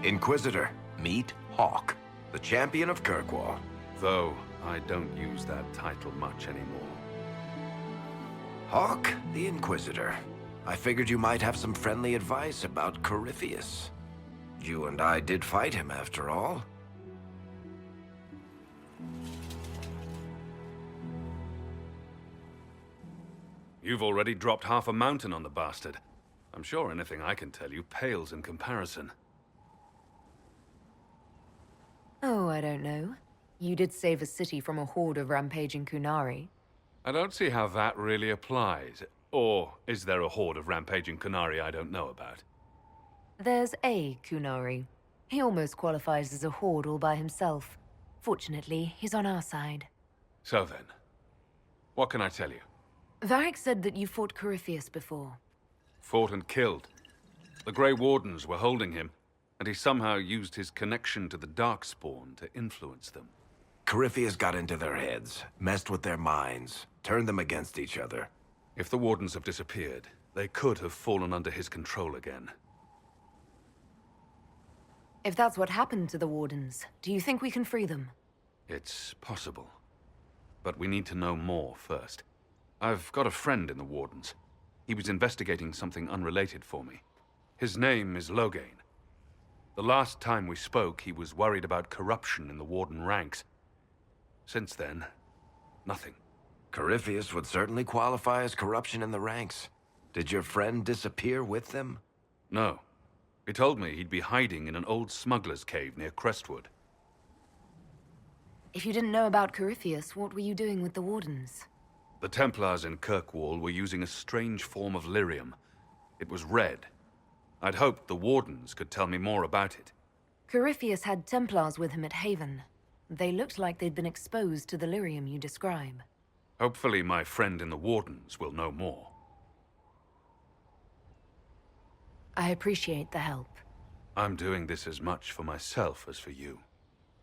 Inquisitor, meet Hawke, the champion of Kirkwall. Though I don't use that title much anymore. Hawke, the Inquisitor. I figured you might have some friendly advice about Corypheus. You and I did fight him, after all. You've already dropped half a mountain on the bastard. I'm sure anything I can tell you pales in comparison. Oh, I don't know. You did save a city from a horde of rampaging Kunari. I don't see how that really applies. Or is there a horde of rampaging Kunari I don't know about? There's a Kunari. He almost qualifies as a horde all by himself. Fortunately, he's on our side. So then, what can I tell you? Varric said that you fought Corypheus before. Fought and killed. The Grey Wardens were holding him, and he somehow used his connection to the Darkspawn to influence them. Corypheus got into their heads, messed with their minds, turned them against each other. If the Wardens have disappeared, they could have fallen under his control again. If that's what happened to the Wardens, do you think we can free them? It's possible. But we need to know more first. I've got a friend in the Wardens. He was investigating something unrelated for me. His name is Loghain. The last time we spoke, he was worried about corruption in the Warden ranks. Since then, nothing. Corypheus would certainly qualify as corruption in the ranks. Did your friend disappear with them? No. He told me he'd be hiding in an old smuggler's cave near Crestwood. If you didn't know about Corypheus, what were you doing with the Wardens? The Templars in Kirkwall were using a strange form of lyrium. It was red. I'd hoped the Wardens could tell me more about it. Corypheus had Templars with him at Haven. They looked like they'd been exposed to the lyrium you describe. Hopefully my friend in the Wardens will know more. I appreciate the help. I'm doing this as much for myself as for you.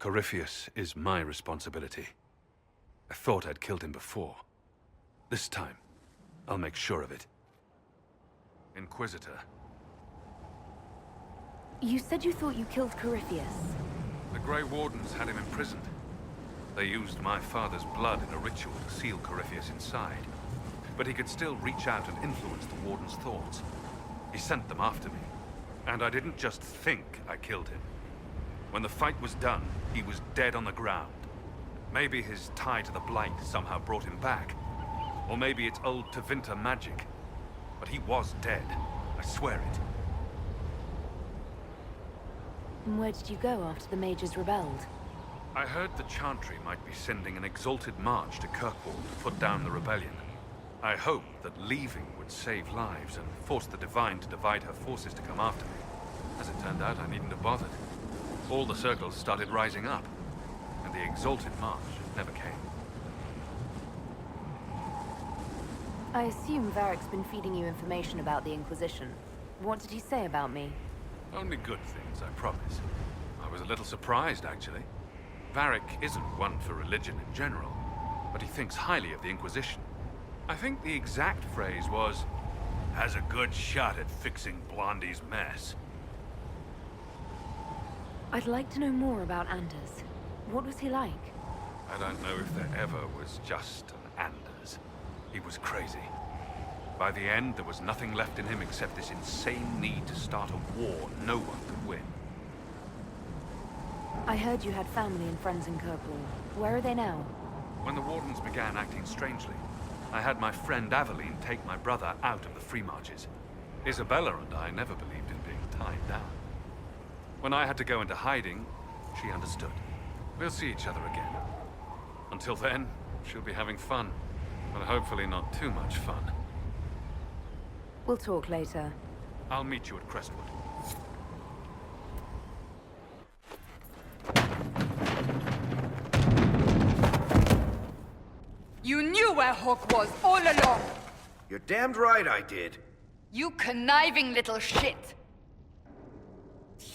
Corypheus is my responsibility. I thought I'd killed him before. This time, I'll make sure of it. Inquisitor. You said you thought you killed Corypheus. The Grey Wardens had him imprisoned. They used my father's blood in a ritual to seal Corypheus inside. But he could still reach out and influence the Warden's thoughts. He sent them after me. And I didn't just think I killed him. When the fight was done, he was dead on the ground. Maybe his tie to the Blight somehow brought him back. Or maybe it's old Tevinter magic. But he was dead. I swear it. And where did you go after the mages rebelled? I heard the Chantry might be sending an exalted march to Kirkwall to put down the rebellion. I hoped that leaving would save lives and force the Divine to divide her forces to come after me. As it turned out, I needn't have bothered. All the circles started rising up, and the exalted march never came. I assume Varric's been feeding you information about the Inquisition. What did he say about me? Only good things, I promise. I was a little surprised, actually. Varric isn't one for religion in general, but he thinks highly of the Inquisition. I think the exact phrase was, "has a good shot at fixing Blondie's mess." I'd like to know more about Anders. What was he like? I don't know if there ever was just an Anders. He was crazy. By the end, there was nothing left in him except this insane need to start a war no one could win. I heard you had family and friends in Kirkwall. Where are they now? When the Wardens began acting strangely, I had my friend Aveline take my brother out of the Free Marches. Isabella and I never believed in being tied down. When I had to go into hiding, she understood. We'll see each other again. Until then, she'll be having fun, but hopefully not too much fun. We'll talk later. I'll meet you at Crestwood. You knew where Hawke was all along! You're damned right I did. You conniving little shit!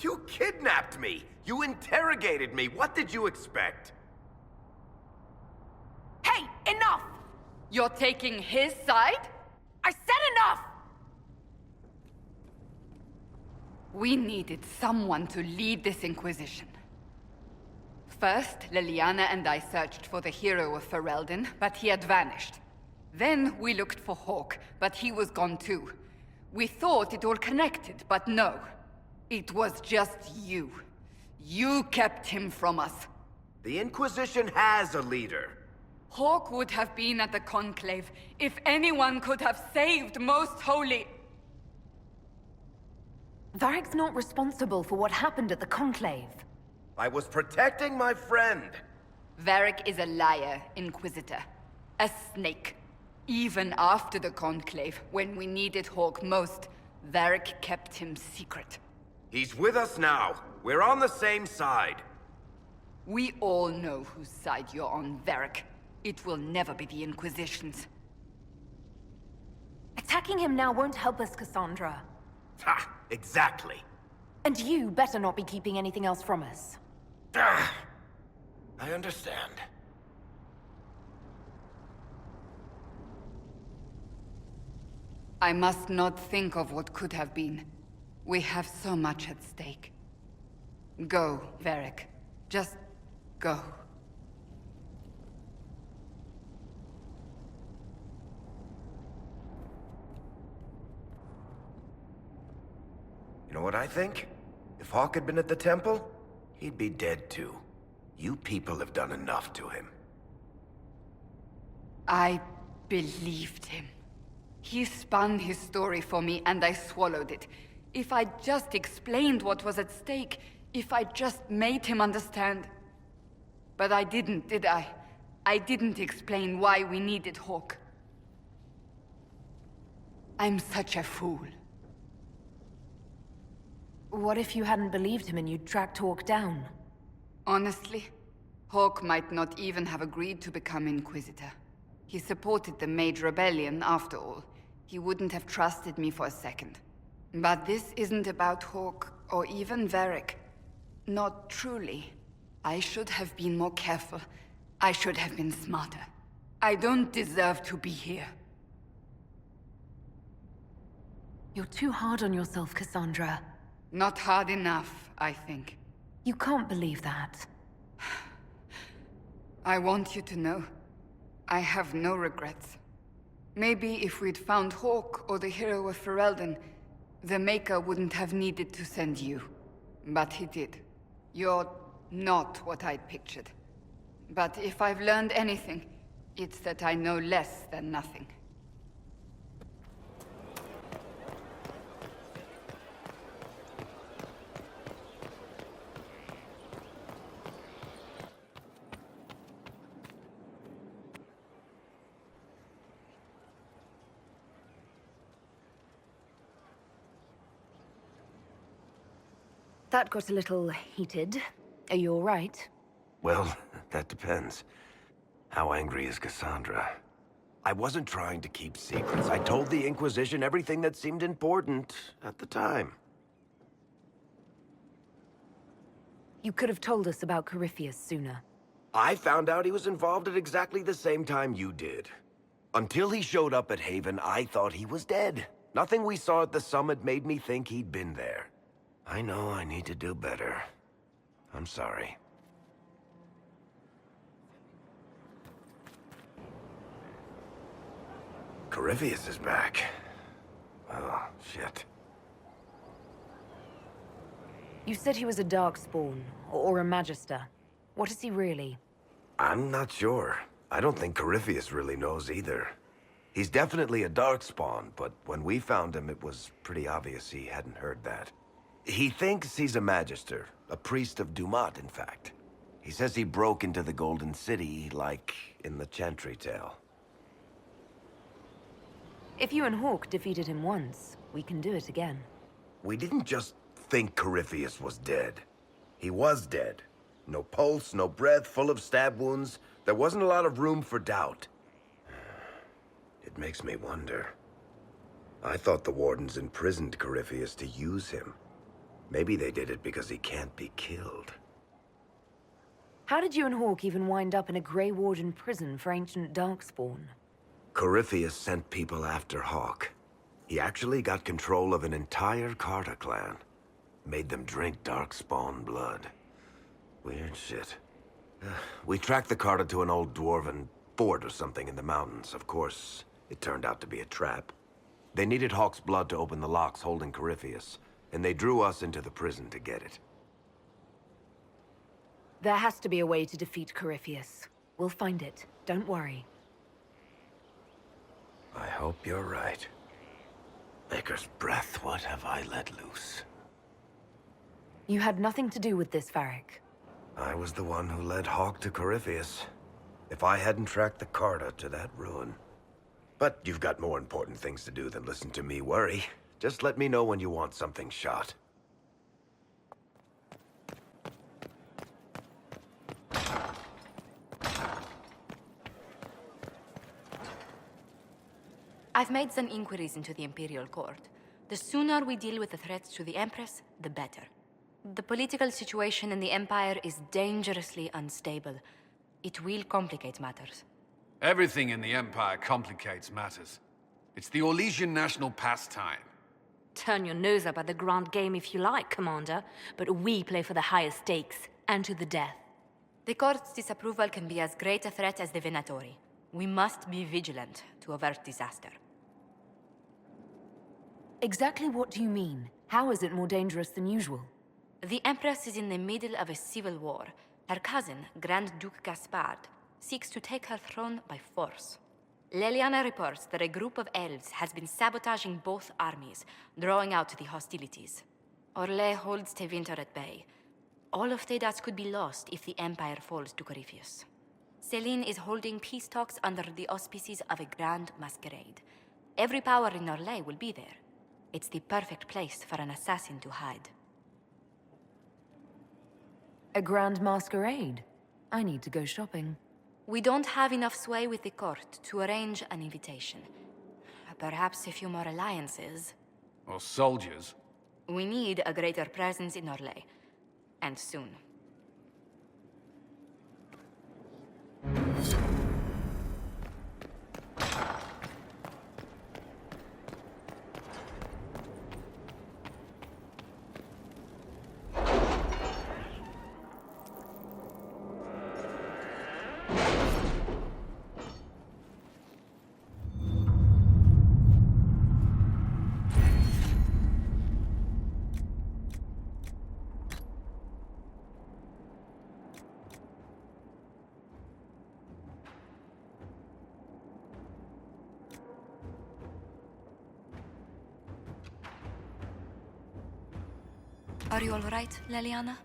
You kidnapped me! You interrogated me! What did you expect? Hey, enough! You're taking his side? I said enough! We needed someone to lead this Inquisition. First, Liliana and I searched for the hero of Ferelden, but he had vanished. Then we looked for Hawke, but he was gone too. We thought it all connected, but no. It was just you. You kept him from us. The Inquisition has a leader. Hawke would have been at the Conclave if anyone could have saved Most Holy... Varric's not responsible for what happened at the Conclave. I was protecting my friend. Varric is a liar, Inquisitor. A snake. Even after the Conclave, when we needed Hawke most, Varric kept him secret. He's with us now. We're on the same side. We all know whose side you're on, Varric. It will never be the Inquisition's. Attacking him now won't help us, Cassandra. Ha! Exactly. And you better not be keeping anything else from us. Ah, I understand. I must not think of what could have been. We have so much at stake. Go, Varric. Just go. You know what I think? If Hawke had been at the temple, he'd be dead too. You people have done enough to him. I believed him. He spun his story for me, and I swallowed it. If I just explained what was at stake, if I just made him understand... But I didn't, did I? I didn't explain why we needed Hawke. I'm such a fool. What if you hadn't believed him and you'd tracked Hawke down? Honestly, Hawke might not even have agreed to become Inquisitor. He supported the Mage Rebellion, after all. He wouldn't have trusted me for a second. But this isn't about Hawke, or even Varric. Not truly. I should have been more careful. I should have been smarter. I don't deserve to be here. You're too hard on yourself, Cassandra. Not hard enough, I think. You can't believe that. I want you to know, I have no regrets. Maybe if we'd found Hawke or the hero of Ferelden, the Maker wouldn't have needed to send you. But he did. You're not what I'd pictured. But if I've learned anything, it's that I know less than nothing. That got a little heated. Are you all right? Well, that depends. How angry is Cassandra? I wasn't trying to keep secrets. I told the Inquisition everything that seemed important at the time. You could have told us about Corypheus sooner. I found out he was involved at exactly the same time you did. Until he showed up at Haven, I thought he was dead. Nothing we saw at the summit made me think he'd been there. I know I need to do better. I'm sorry. Corypheus is back. Oh, shit. You said he was a Darkspawn, or a Magister. What is he really? I'm not sure. I don't think Corypheus really knows either. He's definitely a Darkspawn, but when we found him, it was pretty obvious he hadn't heard that. He thinks he's a Magister, a priest of Dumat, in fact. He says he broke into the Golden City, like in the Chantry tale. If you and Hawke defeated him once, we can do it again. We didn't just think Corypheus was dead. He was dead. No pulse, no breath, full of stab wounds. There wasn't a lot of room for doubt. It makes me wonder. I thought the Wardens imprisoned Corypheus to use him. Maybe they did it because he can't be killed. How did you and Hawke even wind up in a Grey Warden prison for ancient Darkspawn? Corypheus sent people after Hawke. He actually got control of an entire Carter clan. Made them drink darkspawn blood. Weird shit. We tracked the Carta to an old dwarven fort or something in the mountains. Of course, it turned out to be a trap. They needed Hawke's blood to open the locks holding Corypheus, and they drew us into the prison to get it. There has to be a way to defeat Corypheus. We'll find it. Don't worry. I hope you're right. Maker's breath, what have I let loose? You had nothing to do with this, Varric. I was the one who led Hawke to Corypheus. If I hadn't tracked the Carta to that ruin. But you've got more important things to do than listen to me worry. Just let me know when you want something shot. I've made some inquiries into the Imperial Court. The sooner we deal with the threats to the Empress, the better. The political situation in the Empire is dangerously unstable. It will complicate matters. Everything in the Empire complicates matters. It's the Orlesian national pastime. Turn your nose up at the grand game if you like, Commander, but we play for the highest stakes, and to the death. The Court's disapproval can be as great a threat as the Venatori. We must be vigilant to avert disaster. Exactly what do you mean? How is it more dangerous than usual? The Empress is in the middle of a civil war. Her cousin, Grand Duke Gaspard, seeks to take her throne by force. Leliana reports that a group of elves has been sabotaging both armies, drawing out the hostilities. Orlais holds Tevinter at bay. All of Thedas could be lost if the Empire falls to Corypheus. Selene is holding peace talks under the auspices of a grand masquerade. Every power in Orlais will be there. It's the perfect place for an assassin to hide. A grand masquerade? I need to go shopping. We don't have enough sway with the court to arrange an invitation. Perhaps a few more alliances. Or soldiers. We need a greater presence in Orlais. And soon. Are you all right, Leliana?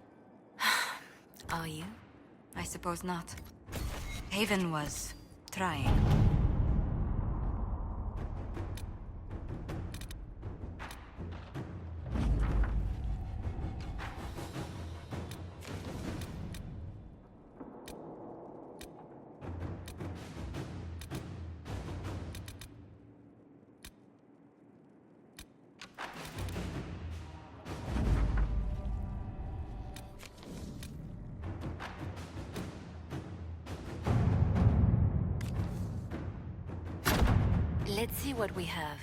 Are you? I suppose not. Haven was trying. Let's see what we have.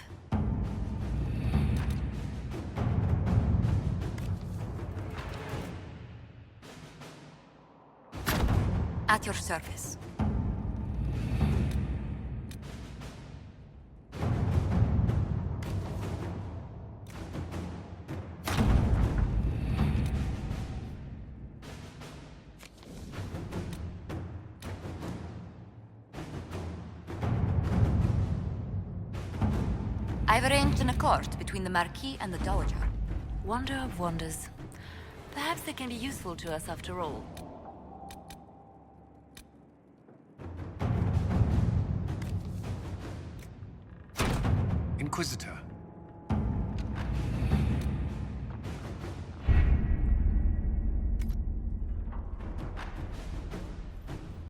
At your service. I've arranged an accord between the Marquis and the Dowager. Wonder of wonders. Perhaps they can be useful to us after all. Inquisitor,